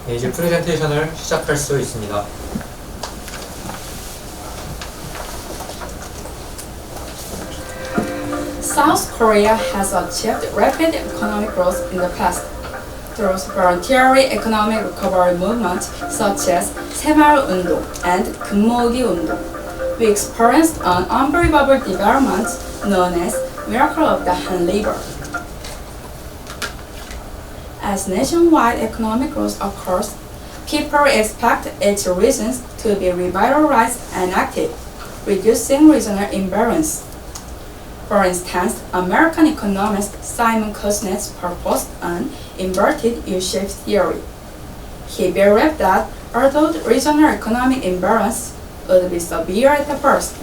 네, 이제 프레젠테이션을 시작할 수 있습니다. South Korea has achieved rapid economic growth in the past through voluntary economic recovery movements such as 새마을운동 and 금모으기운동. We experienced an unbelievable development known as Miracle of the Han River. As nationwide economic growth occurs, people expect its regions to be revitalized and active, reducing regional imbalance. For instance, American economist Simon Kuznets proposed an inverted U-shaped theory. He believed that although the regional economic imbalance would be severe at first,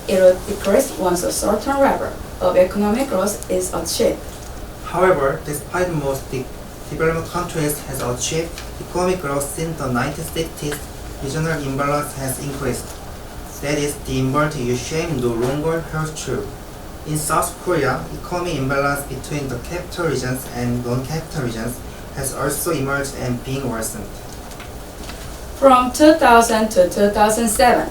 it would decrease once a certain level of economic growth is achieved. However, despite most developed countries has achieved economic growth since the 1960s, regional imbalance has increased. That is, the inverted U-shape no longer holds true. In South Korea, economic imbalance between the capital regions and non-capital regions has also emerged and being worsened. From 2000 to 2007,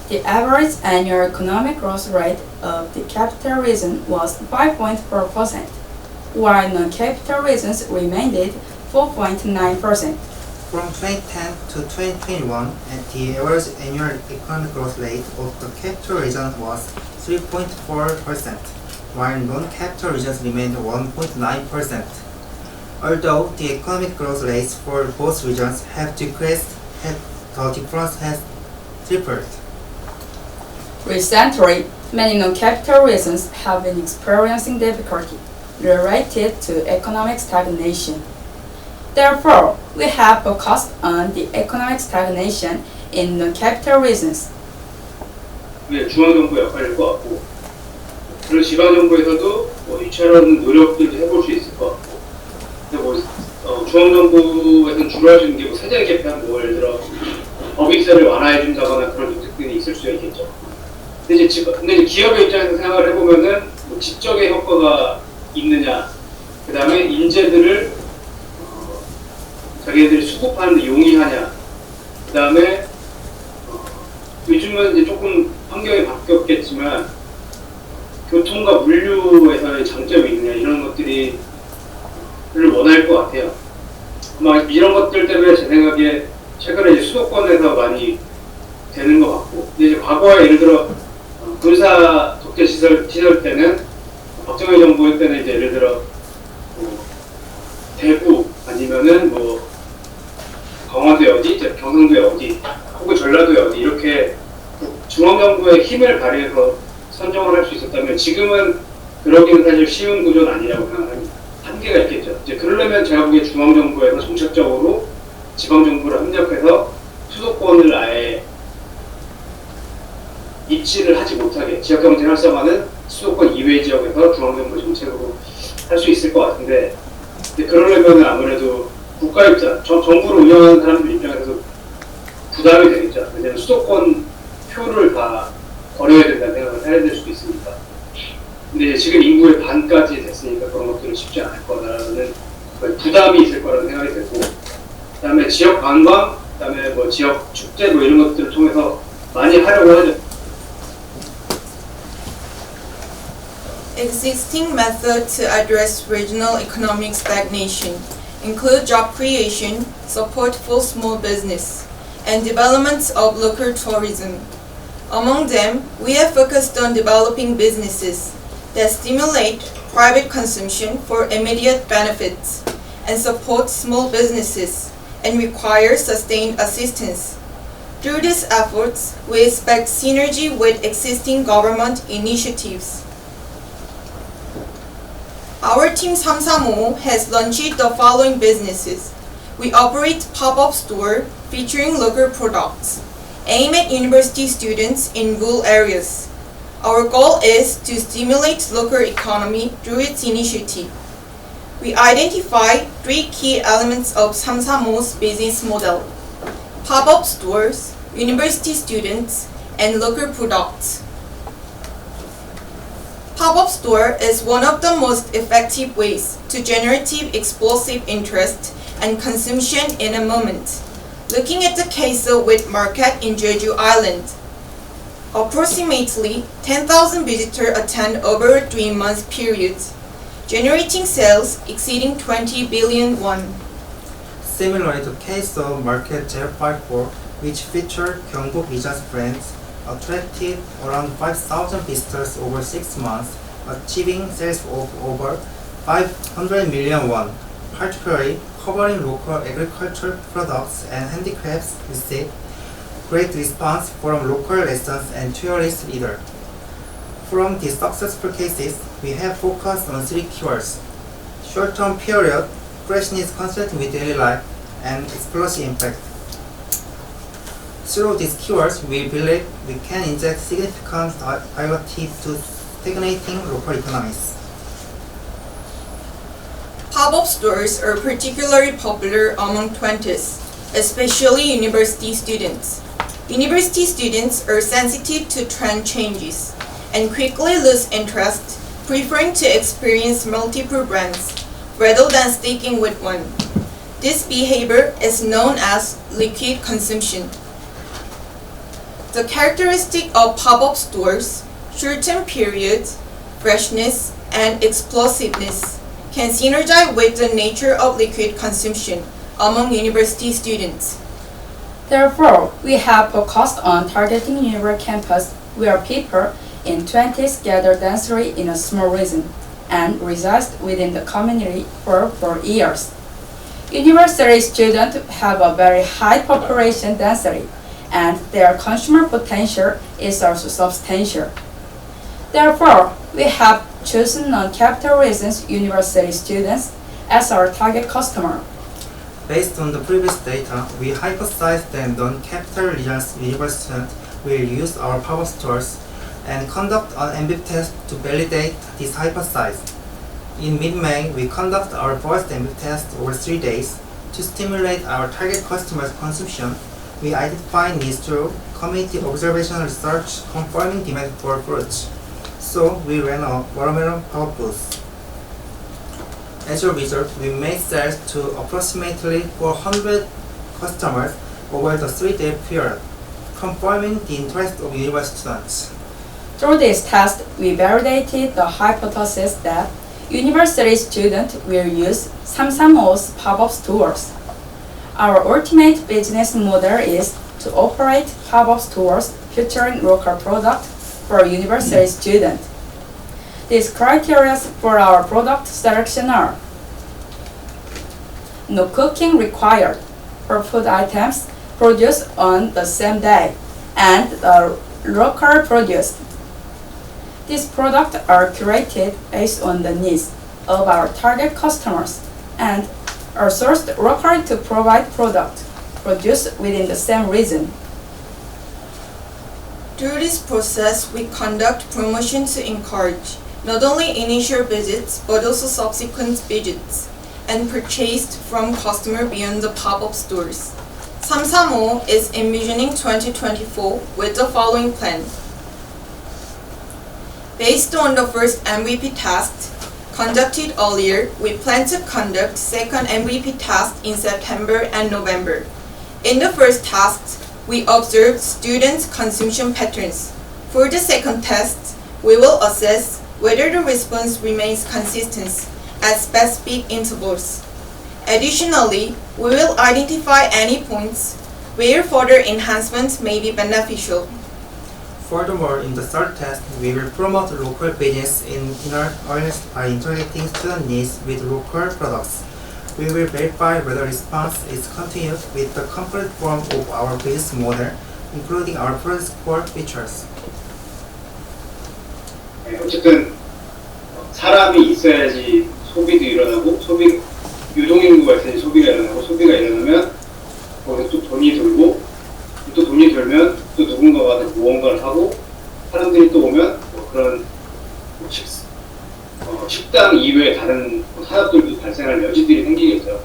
the average annual economic growth rate of the capital region was 5.4%, while non-capital regions remained at 4.9%. From 2010 to 2021, the average annual economic growth rate of the capital region was 3.4%, while non-capital regions remained 1.9%. Although the economic growth rates for both regions have decreased, the difference has tripled. Recently, many non-capital regions have been experiencing difficulty related to economic stagnation. Therefore, we have focused on the economic stagnation in non-capital regions. 중앙정부 역할일 것 같고, 그리고 지방정부에서도 이처럼 노력들도 해볼 수 있을 것 같고, 근데 중앙정부에서는 주로 할 수 있는 게 세제 개편, 예를 들어 법인세를 완화해준다거나 그런 정책들이 있을 수 있겠죠. 근데 이제 기업의 입장에서 생각을 해보면은 지적의 효과가 있느냐, 그 다음에 인재들을 자기들이 수급하는 데 용이하냐, 그 다음에 요즘은 이제 조금 환경이 바뀌었겠지만 교통과 물류에서의 장점이 있느냐 이런 것들이 를 원할 것 같아요. 아마 이런 것들 때문에 제 생각에 최근에 이제 수도권에서 많이 되는 것 같고, 근데 이제 과거에 예를 들어 군사 독재 시절 때는 박정희 정부 때는 이제 예를 들어 대구 아니면은 강화도에 어디, 경상도에 어디, 혹은 전라도에 어디 이렇게 중앙정부의 힘을 발휘해서 선정을 할 수 있었다면 지금은 그러기는 사실 쉬운 구조는 아니라고 생각합니다. 한계가 있겠죠. 이제 그러려면 제가 보기에 중앙정부에서 정책적으로 지방정부를 협력해서 수도권을 아예 입지를 하지 못하게 지역경제 활성화는 수도권 이외 지역에서 중앙정부 정책으로 할 수 있을 것 같은데, 그러려면 아무래도 국가 입장, 정부를 운영하는 사람들 입장에서 부담이 되겠죠. 왜냐하면 수도권 표를 다 버려야 된다는 생각을 해야 될 수도 있으니까. 근데 지금 인구의 반까지 됐으니까 그런 것들은 쉽지 않을 거라는 부담이 있을 거라는 생각이 들고, 그다음에 지역 관광, 그다음에 지역 축제 이런 것들을 통해서 많이 하려고 하죠. Existing methods to address regional economic stagnation include job creation, support for small business, and development of local tourism. Among them, we have focused on developing businesses that stimulate private consumption for immediate benefits and support small businesses and require sustained assistance. Through these efforts, we expect synergy with existing government initiatives. Our team Samsamo has launched the following businesses. We operate pop-up store featuring local products, aim at university students in rural areas. Our goal is to stimulate local economy through its initiative. We identify three key elements of Samsamo's business model: pop-up stores, university students, and local products. Pop-up store is one of the most effective ways to generate explosive interest and consumption in a moment. Looking at the case of wheat market in Jeju Island, approximately 10,000 visitors attend over a 3-month period, generating sales exceeding 20 billion won. Similarly to case of Market 054, which featured Gyeongbok Resorts brands, attracted around 5,000 visitors over 6 months, achieving sales of over 500 million won. Particularly covering local agricultural products and handicrafts received great response from local residents and tourist leaders. From these successful cases, we have focused on 3 keywords: short-term period, freshness consistent with daily life, and explosive impact. Through these keywords, we believe we can inject significant variety to stagnating local economies. Pop-up stores are particularly popular among 20s, especially university students. University students are sensitive to trend changes and quickly lose interest, preferring to experience multiple brands rather than sticking with one. This behavior is known as liquid consumption. The characteristic of pop-up stores, short-term periods, freshness, and explosiveness can synergize with the nature of liquid consumption among university students. Therefore, we have focused on targeting university campus where people in 20s gather densely in a small region and reside within the community for 4 years. University students have a very high population density, and their consumer potential is also substantial. Therefore, we have chosen non-capital regions university students as our target customer. Based on the previous data, we hypothesized that non-capital regions university students will use our pop-up stores and conduct an MVP test to validate this hypothesis. In mid-May, we conduct our first MVP test over 3 days. To stimulate our target customers' consumption, we identify needs through community observational research confirming demand for fruits. So we ran a watermelon pop-up booth. As a result, we made sales to approximately 400 customers over the 3-day period, confirming the interest of university students. Through this test, we validated the hypothesis that university students will use Samsamo's pop-up stores. Our ultimate business model is to operate pop-up stores featuring local products for university students. These criteria for our product selection are: no cooking required for food items produced on the same day and local produced. These products are curated based on the needs of our target customers and are sourced locally to provide products produced within the same region. Through this process, we conduct promotion to encourage not only initial visits but also subsequent visits and purchased from customers beyond the pop-up stores. Samsamo is envisioning 2024 with the following plan. Based on the first MVP test conducted earlier, we plan to conduct second MVP test in September and November. In the first test, we observed students' consumption patterns. For the second test, we will assess whether the response remains consistent at specific intervals. Additionally, we will identify any points where further enhancements may be beneficial. Furthermore, in the third test, we will promote local business in inner earnest by integrating student needs with local products. We will verify whether response is continued with the complete form of our business model, including our product core features. 어쨌든 사람이 있어야지 소비도 일어나고 유동인구가 있어야지 소비가 일어나고 소비가 일어나면 거기서 또 돈이 돌고 또 돈이 돌면 또 누군가가 또 무언가를 사고 사람들이 또 오면 그런 식당 이외에 다른 산업들도 발생할 여지들이 생기겠죠.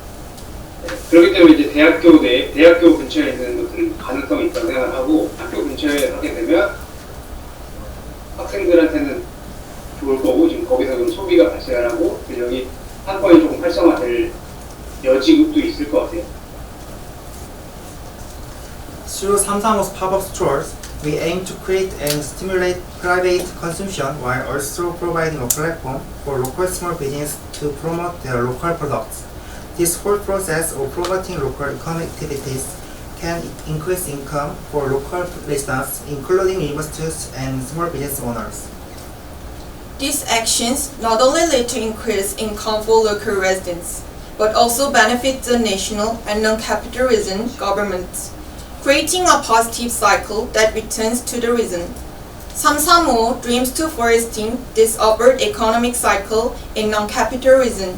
그렇기 때문에 이제 대학교 근처에 있는 것들은 가능성이 있다고 생각을 하고 학교 근처에 하게 되면 학생들한테는 좋을 거고 지금 거기서 좀 소비가 발생을 하고 여기 상권이 조금 활성화될 여지 지급도 있을 것 같아요. Through Samsamo's pop-up stores, we aim to create and stimulate private consumption while also providing a platform for local small business to promote their local products. This whole process of promoting local economic activities can increase income for local residents, including universities and small business owners. These actions not only lead to increased income for local residents, but also benefit the national and non-capitalism governments, creating a positive cycle that returns to the region. Samsamo dreams to foresting this upward economic cycle in non-capitalism.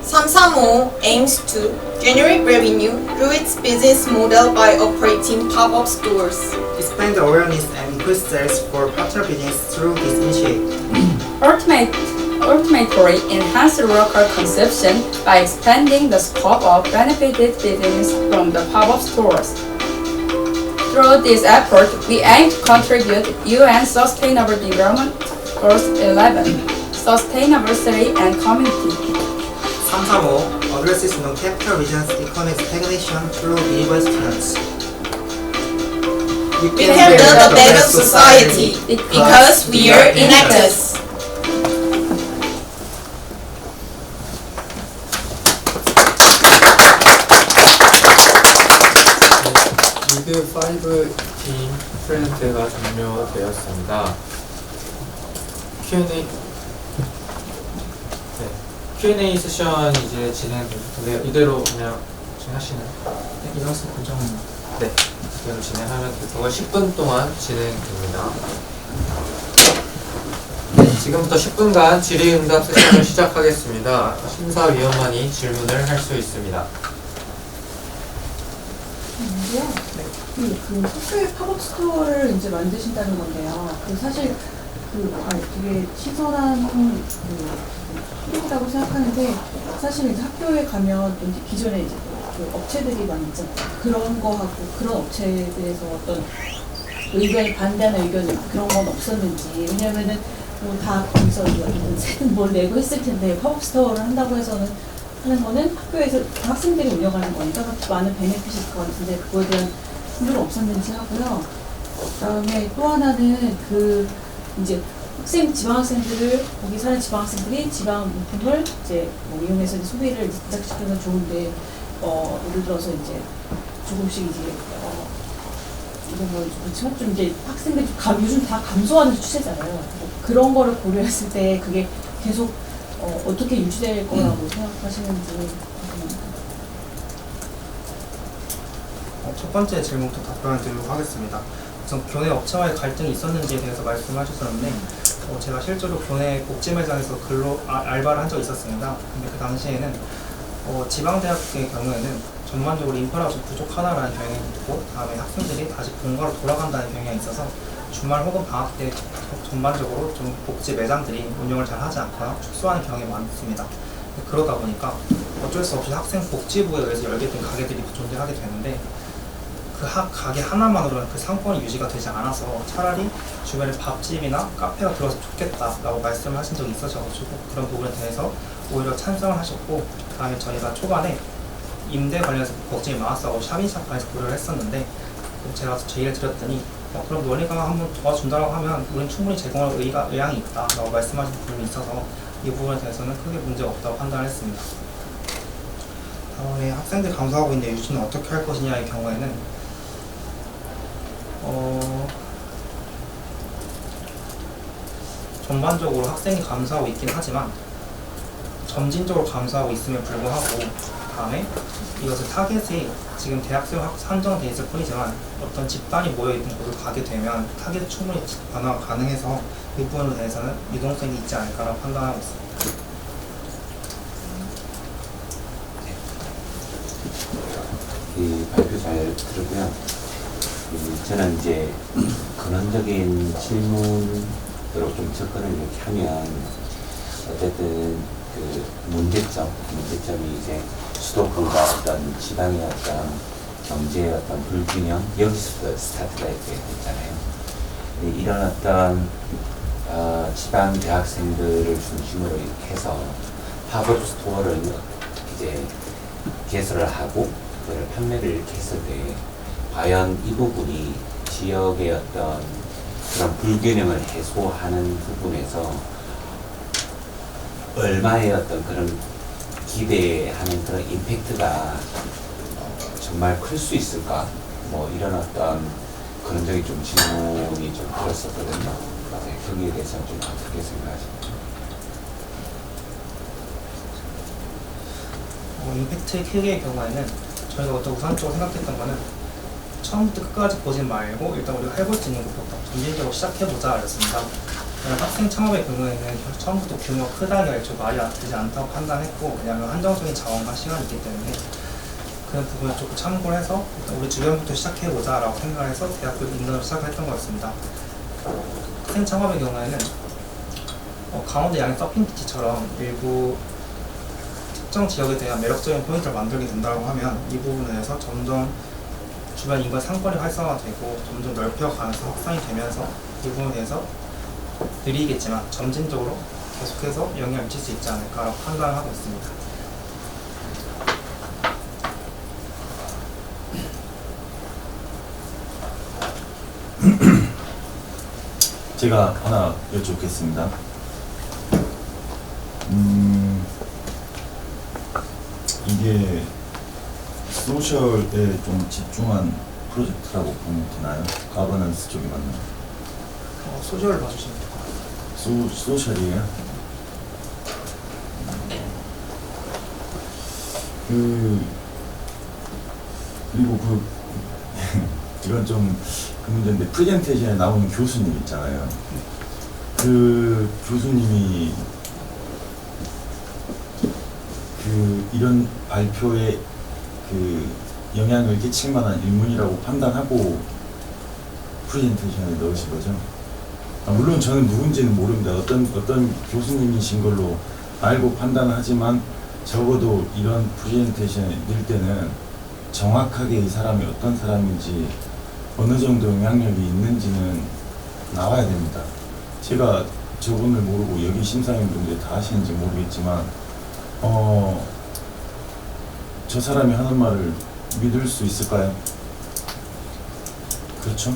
Samsamo aims to generate revenue through its business model by operating pop-up stores. Expand awareness and increase sales for partner business through this initiative. Ultimately enhance local consumption by expanding the scope of benefited business from the pop-up stores. Through this effort, we aim to contribute UN Sustainable Development Goals 11, sustainability and community. Samsamo addresses non-capital regions' economic stagnation through university students. We can build a better society because we are enactors. 리그 5팀 프레젠트가 종료되었습니다. Q&A Q&A 세션이 이제 진행되는데요. 이대로 그냥 진행하시나요? 네, 이어서 고정입니다. 네, 이대로 진행하면 되고 10분 동안 진행됩니다. 네, 지금부터 10분간 질의응답 세션을 시작하겠습니다. 심사위원만이 질문을 할 수 있습니다. 그 학교에 팝업 스토어를 이제 만드신다는 건데요. 그 사실 되게 신선한 소리라고 생각하는데 사실 이제 학교에 가면 또 이제 기존에 이제 그 업체들이 많이 있잖아요. 그런 거하고 그런 업체들에서 어떤 의견 반대하는 의견 그런 건 없었는지. 왜냐면은 뭐 다 거기서 세금 뭘 내고 했을 텐데 팝업 스토어를 한다고 해서는 하는 거는 학교에서 학생들이 운영하는 거니까 많은 베네핏이 있을 것 같은데 그거에 대한 힘들은 없었는지 하고요. 그다음에 또 하나는 그 이제 지방학생들을 거기 사는 지방학생들이 지방 물품을 이제 뭐 이용해서 이제 소비를 시작시키면 좋은데 예를 들어서 이제 조금씩 이제 이런 걸 좀 이제 학생들이 요즘 다 감소하는 추세잖아요. 뭐 그런 거를 고려했을 때 그게 계속 어떻게 유지될 거라고 생각하시는지 궁금합니다. 첫 번째 질문부터 답변을 드리도록 하겠습니다. 우선 교내 업체와의 갈등이 있었는지에 대해서 말씀하셨었는데 제가 실제로 교내 복지매장에서 알바를 한 적이 있었습니다. 근데 그 당시에는 지방대학의 경우에는 전반적으로 인프라가 좀 부족하다는 경향이 있고 다음에 학생들이 다시 본가로 돌아간다는 경향이 있어서 주말 혹은 방학 때 전반적으로 좀 복지 매장들이 운영을 잘 하지 않거나 축소하는 경향이 많습니다. 그러다 보니까 어쩔 수 없이 학생 복지부에 의해서 열게 된 가게들이 존재하게 되는데 그 가게 하나만으로는 그 상권이 유지가 되지 않아서 차라리 주변에 밥집이나 카페가 들어서 좋겠다라고 말씀을 하신 적이 있어가지고 그런 부분에 대해서 오히려 찬성을 하셨고 그다음에 저희가 초반에 임대 관련해서 걱정이 많았어서 샵인샵까지 고려를 했었는데 제가 제의를 드렸더니 그럼 너네가 한번 도와준다고 하면 우리는 충분히 제공할 의향이 있다라고 말씀하신 부분이 있어서 이 부분에 대해서는 크게 문제가 없다고 판단을 했습니다. 다음에 학생들이 감소하고 있는데 유지는 어떻게 할 것이냐의 경우에는 전반적으로 학생이 감소하고 있긴 하지만 점진적으로 감소하고 있음에 불구하고 다음에 이것을 타겟이 지금 대학생 한정돼 있을 뿐이지만 어떤 집단이 모여있는 곳을 가게 되면 타겟이 충분히 변화가 가능해서 이 부분에 대해서는 유동성이 있지 않을까라고 판단하고 있습니다. 이 발표 잘 들었고요. 저는 이제 근원적인 질문으로 좀 접근을 이렇게 하면 어쨌든 그 문제점이 이제 수도권과 어떤 지방의 어떤 경제의 어떤 불균형 여기서부터 스타트가 이렇게 됐잖아요. 이런 어떤 지방 대학생들을 중심으로 이렇게 해서 팝업 스토어를 이제 개설을 하고 그걸 판매를 이렇게 했을 때 과연 이 부분이 지역의 어떤 그런 불균형을 해소하는 부분에서 얼마의 어떤 그런 기대하는 그런 임팩트가 정말 클 수 있을까? 뭐 이런 어떤 그런 적이 좀 질문이 좀 들었었거든요. 네, 거기에 대해서 좀 어떻게 생각하십니까? 임팩트 크기의 경우에는 저희가 어떤 우선적으로 생각했던 거는 처음부터 끝까지 보지 말고 일단 우리가 해볼 수 있는 것부터 점진적으로 시작해보자 였습니다. 학생 창업의 경우에는 처음부터 규모가 크다는 게 말이 되지 않다고 판단했고, 왜냐하면 한정적인 자원과 시간이 있기 때문에 그런 부분을 조금 참고를 해서 일단 우리 주변부터 시작해보자 라고 생각을 해서 대학교 인턴을 시작을 했던 거였습니다. 학생 창업의 경우에는 강원도 양의 서핑비치처럼 일부 특정 지역에 대한 매력적인 포인트를 만들게 된다고 하면 이 부분에서 점점 주변 인구의 상권이 활성화되고 점점 넓혀가면서 확산이 되면서 이 부분에 대해서 느리겠지만 점진적으로 계속해서 영향을 미칠 수 있지 않을까라고 판단을 하고 있습니다. 제가 하나 여쭙겠습니다. 이게 소셜에 좀 집중한 프로젝트라고 보면 되나요? 가버넌스 쪽이 맞나요? 소셜을 봐주시면 됩니다. 소셜이에요? 그리고 이건 좀 그 문제인데, 프레젠테이션에 나오는 교수님 있잖아요. 그 교수님이 이런 발표에 영향을 끼칠 만한 인물이라고 판단하고 프레젠테이션에 넣으신 거죠? 물론 저는 누군지는 모릅니다. 어떤 교수님이신 걸로 알고 판단을 하지만 적어도 이런 프레젠테이션을 넣을 때는 정확하게 이 사람이 어떤 사람인지 어느 정도 영향력이 있는지는 나와야 됩니다. 제가 저분을 모르고 여기 심사위원분들이 다 하시는지 모르겠지만 저 사람이 하는 말을 믿을 수 있을까요? 그렇죠?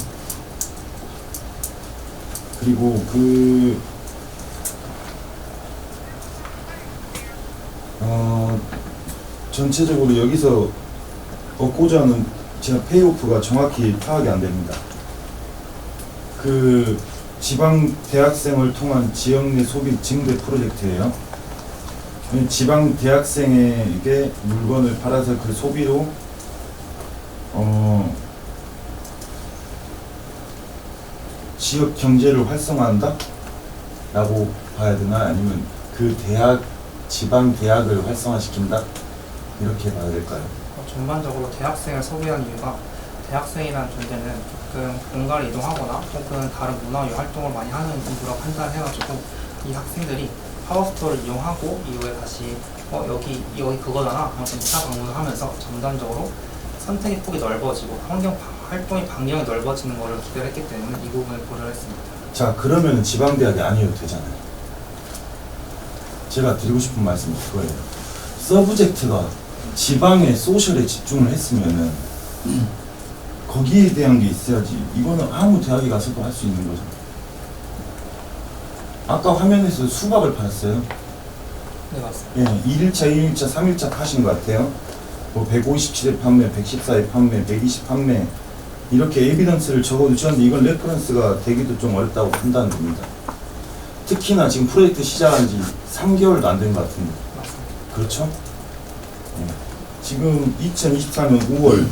그리고 전체적으로 여기서 얻고자 하는 제가 페이오프가 정확히 파악이 안 됩니다. 지방 대학생을 통한 지역 내 소비 증대 프로젝트예요. 지방 대학생에게 물건을 팔아서 그 소비로 지역 경제를 활성화한다? 라고 봐야 되나? 아니면 지방 대학을 활성화시킨다? 이렇게 봐야 될까요? 전반적으로 대학생을 소비한 이유가 대학생이라는 존재는 조금 공간을 이동하거나 혹은 다른 문화의 활동을 많이 하는 인구라고 판단해가지고 이 학생들이 파워스토어를 이용하고 이후에 다시 여기 그거잖아 하면서 2차 방문을 하면서 점진적으로 선택의 폭이 넓어지고 활동의 반경이 넓어지는 것을 기대를 했기 때문에 이 부분을 고려를 했습니다. 자, 그러면 지방대학이 아니어도 되잖아요. 제가 드리고 싶은 말씀이 그거예요. 서브젝트가 지방의 소셜에 집중을 했으면은 거기에 대한 게 있어야지. 이거는 아무 대학에 가서도 할 수 있는 거죠. 아까 화면에서 수박을 팔았어요. 네, 맞습니다. 예, 1일차, 2일차, 3일차 파신 것 같아요. 157회 판매, 114회 판매, 120 판매 이렇게 에비던스를 적어도 주는데 이건 레퍼런스가 되기도 좀 어렵다고 판단됩니다. 특히나 지금 프로젝트 시작한 지 3개월도 안 된 것 같은데. 맞습니다. 그렇죠? 예. 지금 2024년 5월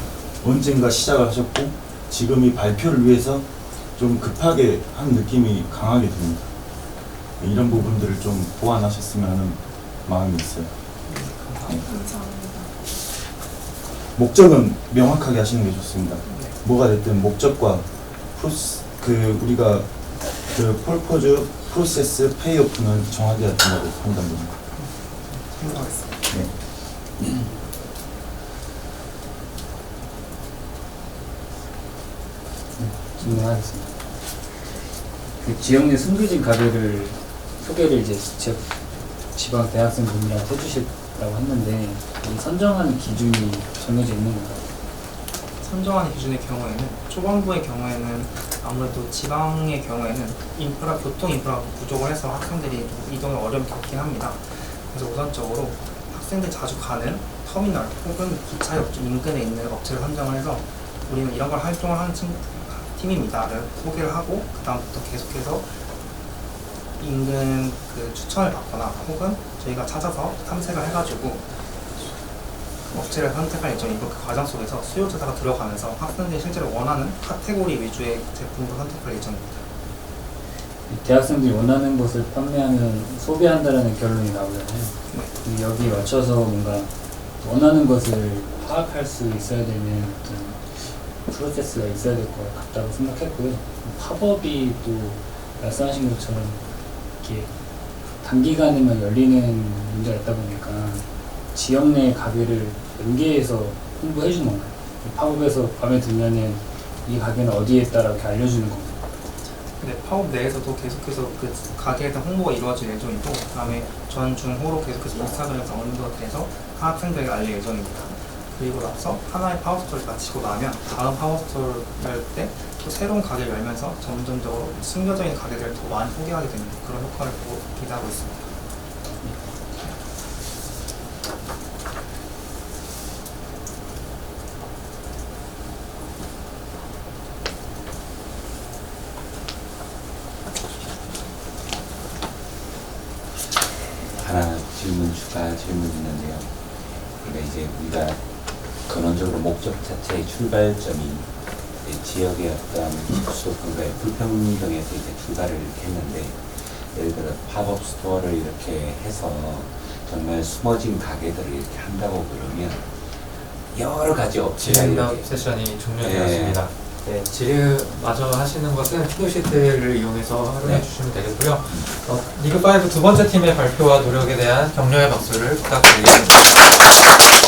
언젠가 시작을 하셨고 지금 이 발표를 위해서 좀 급하게 한 느낌이 강하게 듭니다. 이런 부분들을 좀 보완하셨으면 하는 마음이 있어요. 네. 감사합니다. 목적은 명확하게 하시는 게 좋습니다. 네. 뭐가 됐든 목적과 우리가 펄퍼즈, 프로세스, 페이오프는 정하게 된다고 판단됩니다. 참고하겠습니다. 네. 진행하겠습니다. 그 지역 내 숨겨진 가게를 소개를 이제 지방 대학생분들한테 해주시라고 했는데 이 선정하는 기준이 정해져 있는 건가요? 선정하는 기준의 경우에는 초반부의 경우에는 아무래도 지방의 경우에는 교통 인프라가 부족을 해서 학생들이 좀 이동에 어려움이 겪긴 합니다. 그래서 우선적으로 학생들이 자주 가는 터미널 혹은 기차역 인근에 있는 업체를 선정을 해서 우리는 이런 걸 활동을 하는 팀입니다를 소개를 하고 그 다음부터 계속해서 인근 그 추천을 받거나 혹은 저희가 찾아서 탐색을 해가지고 업체를 선택할 예정이고 그 과정 속에서 수요조사가 들어가면서 학생들이 실제로 원하는 카테고리 위주의 제품으로 선택할 예정입니다. 대학생들이 원하는 것을 판매하면 소비한다라는 결론이 나오잖아요. 네. 여기 맞춰서 뭔가 원하는 것을 파악할 수 있어야 되는 어떤 프로세스가 있어야 될 것 같다고 생각했고요. 팝업이 또 말씀하신 것처럼 이렇게 단기간에만 열리는 문제가 있다 보니까 지역 내 가게를 연계해서 홍보해 주는 건가요? 팝업에서 마음에 들면은 이 가게는 어디에 있다라고 이렇게 알려주는 건가요? 네, 팝업 내에서도 계속해서 그 가게에 대한 홍보가 이루어질 예정이고 그 다음에 전, 중, 호로 계속해서 인스타그램에서 업로드가 돼서 학생들에게 알릴 예정입니다. 그리고 나서 하나의 팝업스토어를 마치고 나면 다음 팝업스토어를 열 때 또 새로운 가게를 열면서 점점적으로 숨겨져 있는 가게들을 더 많이 소개하게 되는 그런 효과를 기대하고 있습니다. 하나 추가 질문 있는데요. 그러니까 이제 우리가 근원적으로 목적 자체의 출발점이 지역의 어떤 수도권과의 불평등에서 이제 출발을 이렇게 했는데, 예를 들어 팝업 스토어를 이렇게 해서 정말 숨어진 가게들을 이렇게 한다고 그러면 여러 가지 업체가 지리응답 이렇게 세션이 종료되었습니다. 네, 질의마저 하시는 것은 필요시트를 이용해서 활용해 주시면 되겠고요. 리그5 두 번째 팀의 발표와 노력에 대한 격려의 박수를 부탁드리겠습니다.